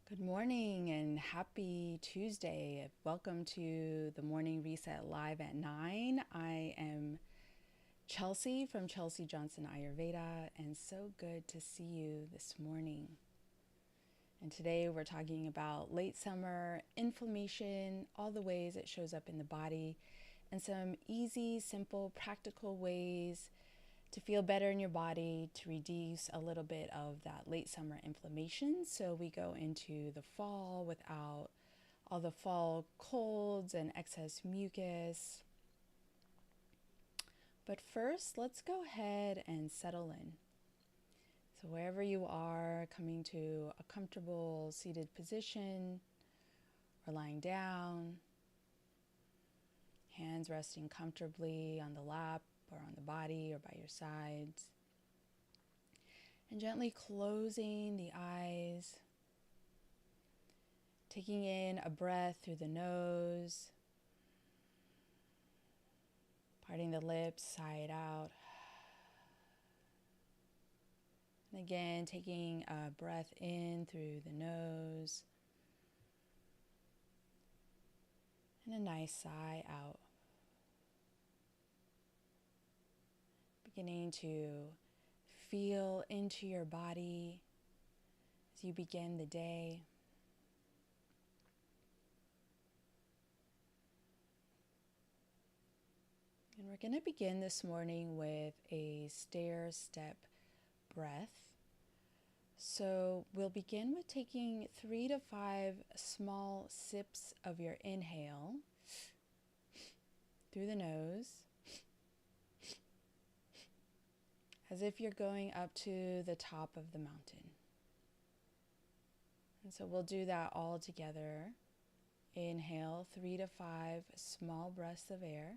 Good morning and happy Tuesday. Welcome to the Morning Reset Live at 9. I am Chelsea from Chelsea Johnson Ayurveda, and so good to see you this morning. And today we're talking about late summer inflammation, all the ways it shows up in the body, and some easy, simple, practical ways to feel better in your body, to reduce a little bit of that late summer inflammation so we go into the fall without all the fall colds and excess mucus. But first, let's go ahead and settle in. So wherever you are, coming to a comfortable seated position or lying down, hands resting comfortably on the lap or on the body or by your sides. And gently closing the eyes, taking in a breath through the nose, parting the lips, sigh it out. And again, taking a breath in through the nose, and a nice sigh out. Beginning to feel into your body as you begin the day. And we're going to begin this morning with a stair-step breath. So we'll begin with taking 3 to 5 small sips of your inhale through the nose, as if you're going up to the top of the mountain. And so we'll do that all together. Inhale 3 to 5 small breaths of air,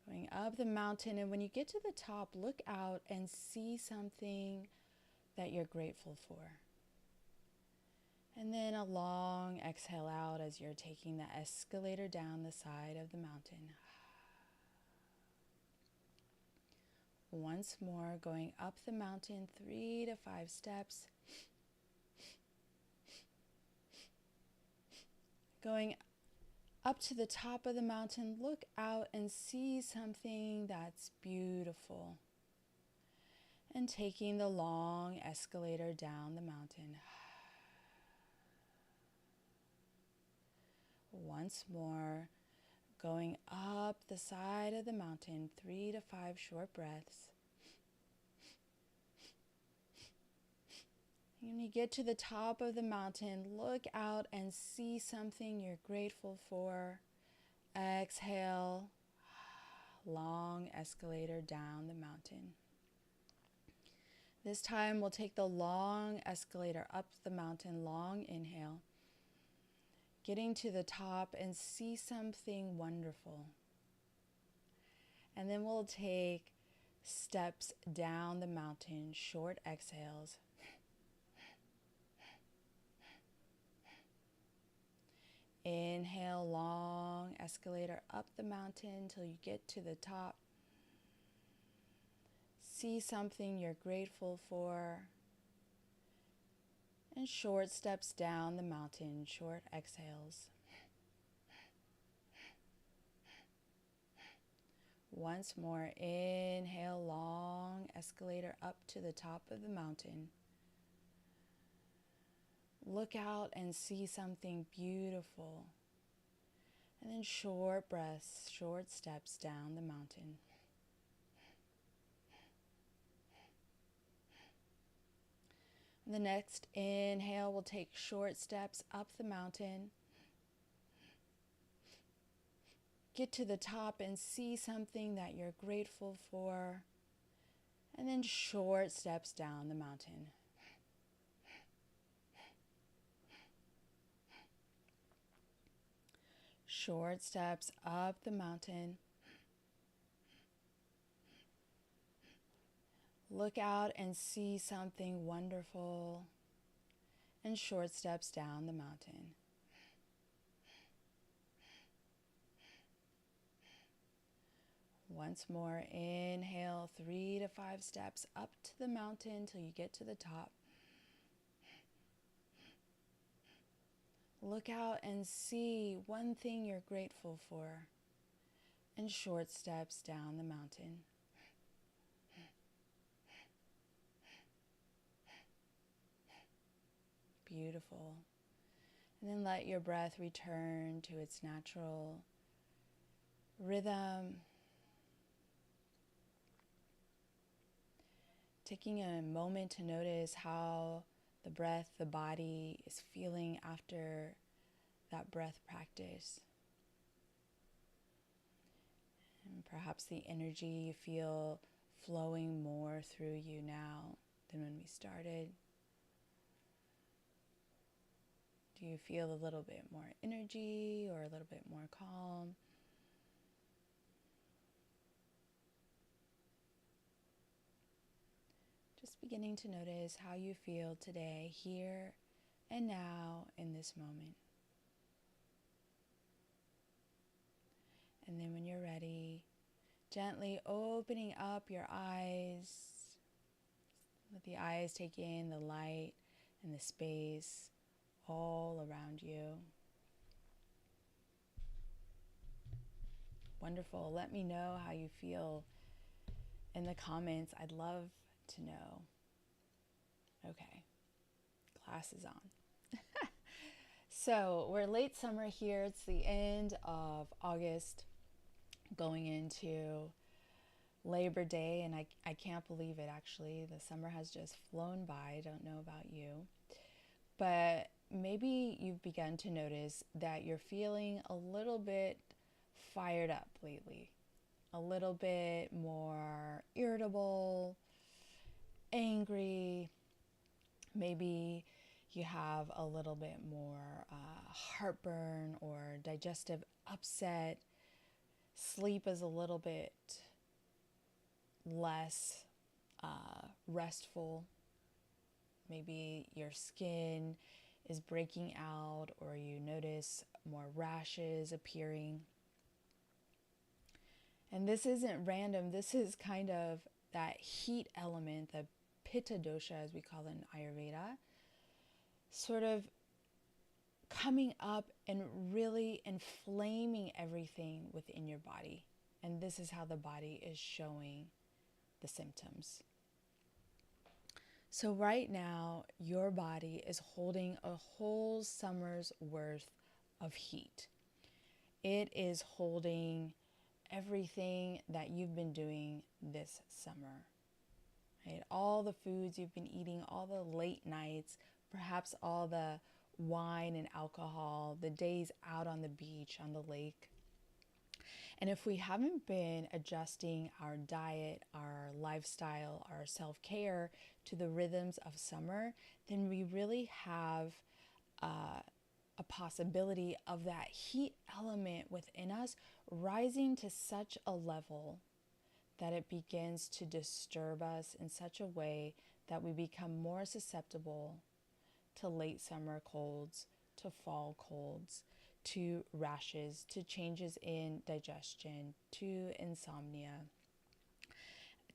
going up the mountain. And when you get to the top, look out and see something that you're grateful for. And then a long exhale out as you're taking the escalator down the side of the mountain. Once more, going up the mountain 3 to 5 steps. Going up to the top of the mountain, look out and see something that's beautiful. And taking the long escalator down the mountain. Once more, going up the side of the mountain, 3 to 5 short breaths. When you get to the top of the mountain, look out and see something you're grateful for. Exhale, long escalator down the mountain. This time we'll take the long escalator up the mountain, long inhale. Getting to the top and see something wonderful. And then we'll take steps down the mountain, short exhales. Inhale, long escalator up the mountain till you get to the top. See something you're grateful for. And short steps down the mountain, short exhales. Once more, inhale, long escalator up to the top of the mountain. Look out and see something beautiful. And then short breaths, short steps down the mountain. The next inhale will take short steps up the mountain. Get to the top and see something that you're grateful for. And then short steps down the mountain. Short steps up the mountain. Look out and see something wonderful. And short steps down the mountain. Once more, inhale 3 to 5 steps up to the mountain till you get to the top. Look out and see one thing you're grateful for, and short steps down the mountain. Beautiful. And then let your breath return to its natural rhythm. Taking a moment to notice how the breath, the body is feeling after that breath practice. And perhaps the energy you feel flowing more through you now than when we started. Do you feel a little bit more energy or a little bit more calm? Just beginning to notice how you feel today, here and now in this moment. And then when you're ready, gently opening up your eyes. Let the eyes take in the light and the space all around you. Wonderful. Let me know how you feel in the comments. I'd love to know. Okay, class is on. So we're late summer here. It's the end of August, going into Labor Day, and I can't believe it, actually. The summer has just flown by. I don't know about you. But maybe you've begun to notice that you're feeling a little bit fired up lately. A little bit more irritable, angry. Maybe you have a little bit more heartburn or digestive upset. Sleep is a little bit less restful. Maybe your skin is breaking out, or you notice more rashes appearing. And this isn't random. This is kind of that heat element, the pitta dosha, as we call it in Ayurveda, sort of coming up and really inflaming everything within your body. And this is how the body is showing the symptoms. So right now, your body is holding a whole summer's worth of heat. It is holding everything that you've been doing this summer, right? All the foods you've been eating, all the late nights, perhaps all the wine and alcohol, the days out on the beach, on the lake. And if we haven't been adjusting our diet, our lifestyle, our self-care to the rhythms of summer, then we really have a possibility of that heat element within us rising to such a level that it begins to disturb us in such a way that we become more susceptible to late summer colds, to fall colds, to rashes, to changes in digestion, to insomnia,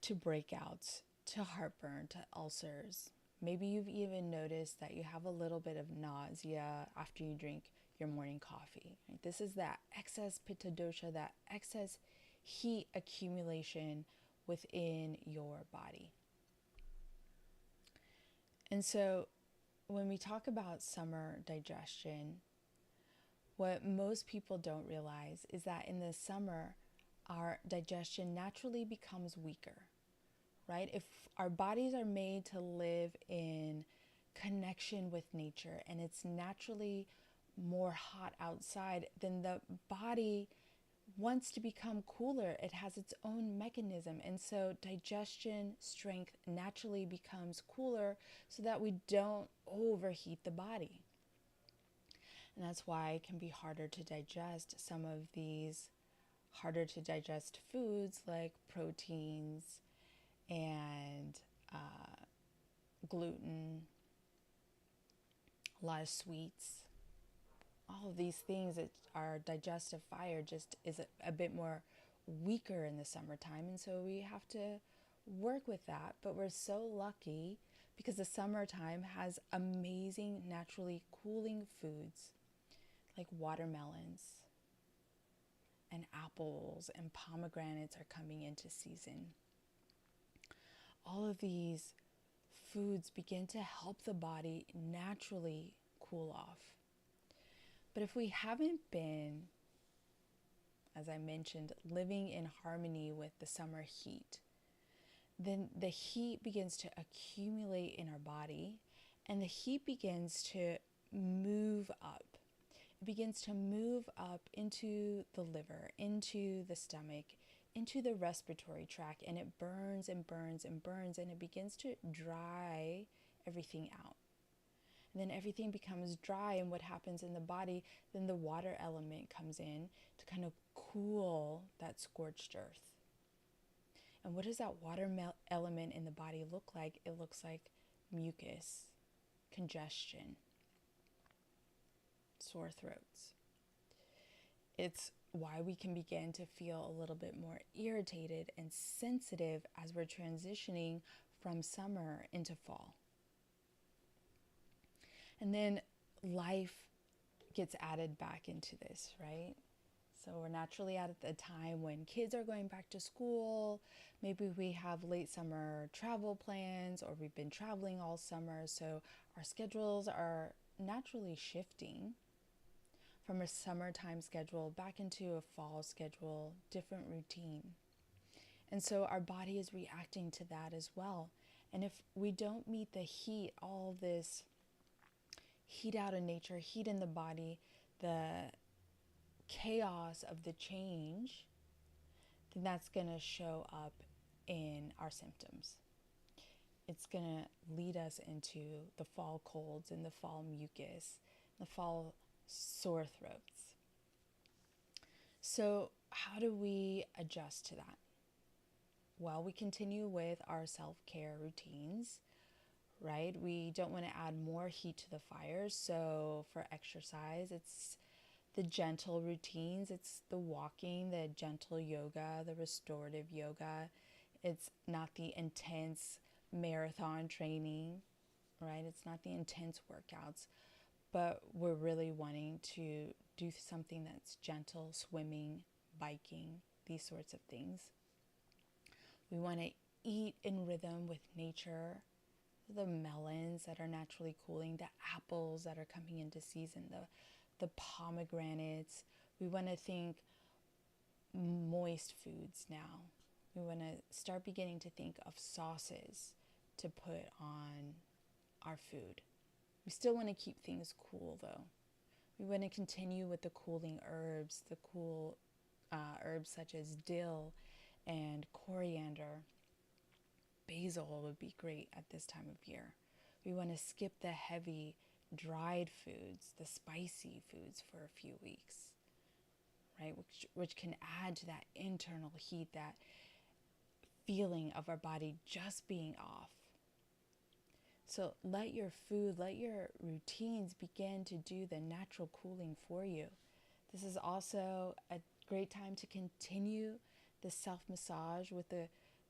to breakouts, to heartburn, to ulcers. Maybe you've even noticed that you have a little bit of nausea after you drink your morning coffee. Right? This is that excess pitta dosha, that excess heat accumulation within your body. And so when we talk about summer digestion, what most people don't realize is that in the summer, our digestion naturally becomes weaker, right? If our bodies are made to live in connection with nature and it's naturally more hot outside, then the body wants to become cooler. It has its own mechanism. And so digestion strength naturally becomes cooler so that we don't overheat the body. And that's why it can be harder to digest some of these harder to digest foods like proteins and gluten, a lot of sweets. All of these things, that our digestive fire just is a bit more weaker in the summertime. And so we have to work with that. But we're so lucky because the summertime has amazing naturally cooling foods. like watermelons and apples and pomegranates are coming into season. All of these foods begin to help the body naturally cool off. But if we haven't been, as I mentioned, living in harmony with the summer heat, then the heat begins to accumulate in our body, and the heat begins to move up. It begins to move up into the liver, into the stomach, into the respiratory tract, and it burns and burns and burns, and it begins to dry everything out. And then everything becomes dry, and what happens in the body, then the water element comes in to kind of cool that scorched earth. And what does that water element in the body look like? It looks like mucus, congestion, sore throats. It's why we can begin to feel a little bit more irritated and sensitive as we're transitioning from summer into fall. And then life gets added back into this, right? So we're naturally at the time when kids are going back to school. Maybe we have late summer travel plans, or we've been traveling all summer. So our schedules are naturally shifting from a summertime schedule back into a fall schedule, different routine. And so our body is reacting to that as well. And if we don't meet the heat, all this heat out in nature, heat in the body, the chaos of the change, then that's going to show up in our symptoms. It's going to lead us into the fall colds and the fall mucus, the fall sore throats. So how do we adjust to that? Well, we continue with our self-care routines, right? We don't want to add more heat to the fire. So for exercise, it's the gentle routines. It's the walking, the gentle yoga, the restorative yoga. It's not the intense marathon training, right? It's not the intense workouts, but we're really wanting to do something that's gentle, swimming, biking, these sorts of things. We want to eat in rhythm with nature, the melons that are naturally cooling, the apples that are coming into season, the pomegranates. We want to think moist foods now. We want to start beginning to think of sauces to put on our food. We still want to keep things cool though. We want to continue with the cooling herbs, the cool herbs such as dill and coriander. Basil would be great at this time of year. We want to skip the heavy dried foods, the spicy foods for a few weeks, right? Which can add to that internal heat, that feeling of our body just being off. So let your food, let your routines begin to do the natural cooling for you. This is also a great time to continue the self-massage with the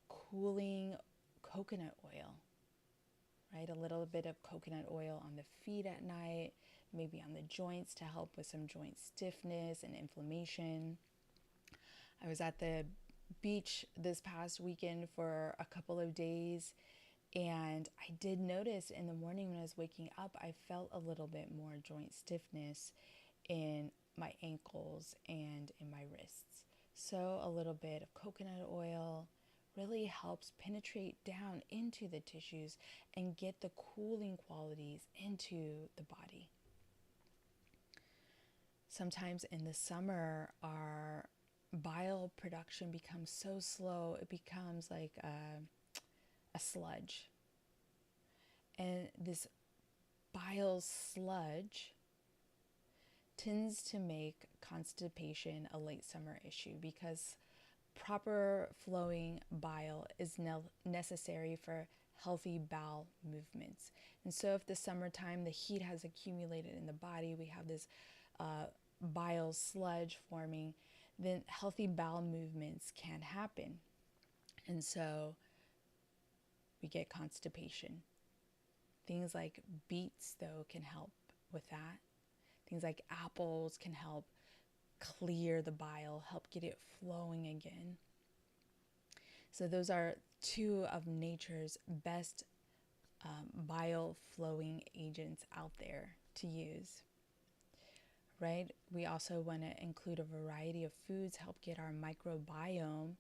cooling coconut oil, right? A little bit of coconut oil on the feet at night, maybe on the joints to help with some joint stiffness and inflammation. I was at the beach this past weekend for a couple of days, and I did notice in the morning when I was waking up, I felt a little bit more joint stiffness in my ankles and in my wrists. So a little bit of coconut oil really helps penetrate down into the tissues and get the cooling qualities into the body. Sometimes in the summer, our bile production becomes so slow, it becomes like a sludge. And this bile sludge tends to make constipation a late summer issue because proper flowing bile is necessary for healthy bowel movements. And so if the summertime, the heat has accumulated in the body, we have this bile sludge forming, then healthy bowel movements can't happen. And so we get constipation. Things like beets, though, can help with that. Things like apples can help clear the bile, help get it flowing again. So those are two of nature's best bile flowing agents out there to use, right? We also want to include a variety of foods, help get our microbiome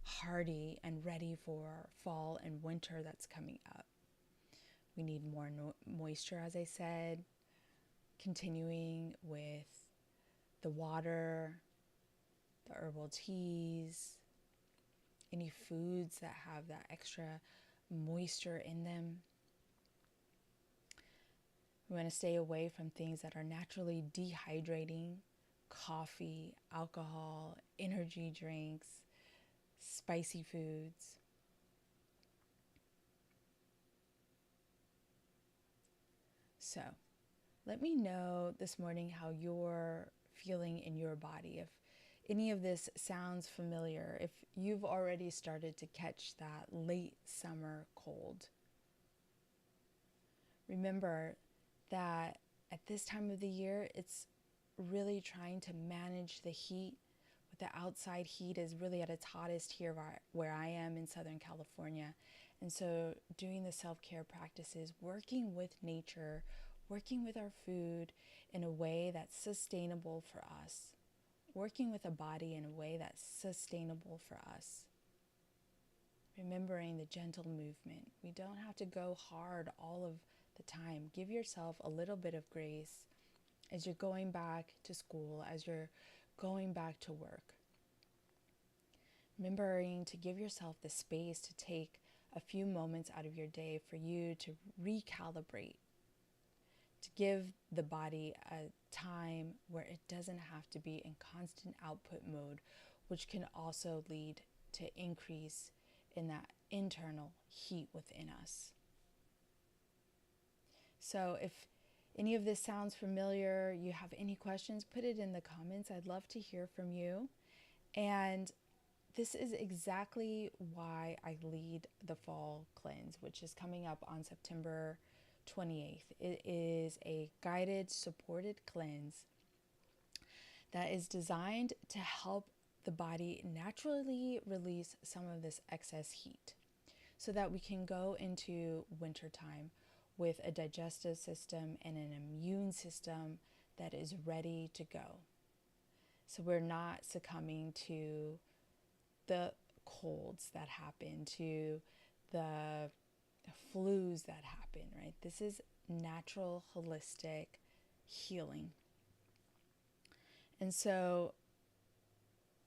hardy and ready for fall and winter that's coming up. We need more moisture, as I said, continuing with the water, the herbal teas, any foods that have that extra moisture in them. We want to stay away from things that are naturally dehydrating: coffee, alcohol, energy drinks, spicy foods. So, let me know this morning how you're feeling in your body. If any of this sounds familiar, if you've already started to catch that late summer cold. Remember that at this time of the year, it's really trying to manage the heat. The outside heat is really at its hottest here where I am in Southern California. And so doing the self-care practices, working with nature, working with our food in a way that's sustainable for us, working with a body in a way that's sustainable for us. Remembering the gentle movement. We don't have to go hard all of the time. Give yourself a little bit of grace as you're going back to school, as you're going back to work. Remembering to give yourself the space to take a few moments out of your day for you to recalibrate, to give the body a time where it doesn't have to be in constant output mode, which can also lead to increase in that internal heat within us. So if any of this sounds familiar, you have any questions, put it in the comments. I'd love to hear from you. And this is exactly why I lead the fall cleanse, which is coming up on September 28th. It is a guided, supported cleanse that is designed to help the body naturally release some of this excess heat so that we can go into wintertime with a digestive system and an immune system that is ready to go. So we're not succumbing to the colds that happen, to the flus that happen, right? This is natural, holistic healing. And so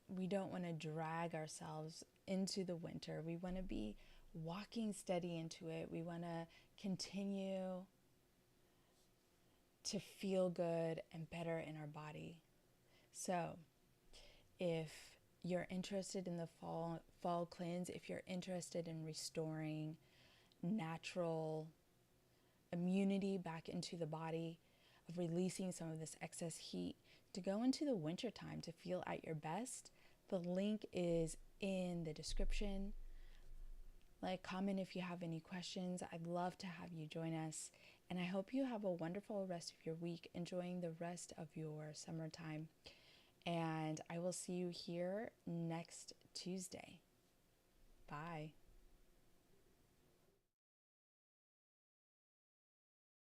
we don't want to drag ourselves into the winter. We want to be walking steady into it. We want to continue to feel good and better in our body. So if you're interested in the fall cleanse, if you're interested in restoring natural immunity back into the body, of releasing some of this excess heat to go into the winter time to feel at your best, the link is in the description. Like, comment if you have any questions. I'd love to have you join us. And I hope you have a wonderful rest of your week, enjoying the rest of your summertime. And I will see you here next Tuesday. Bye.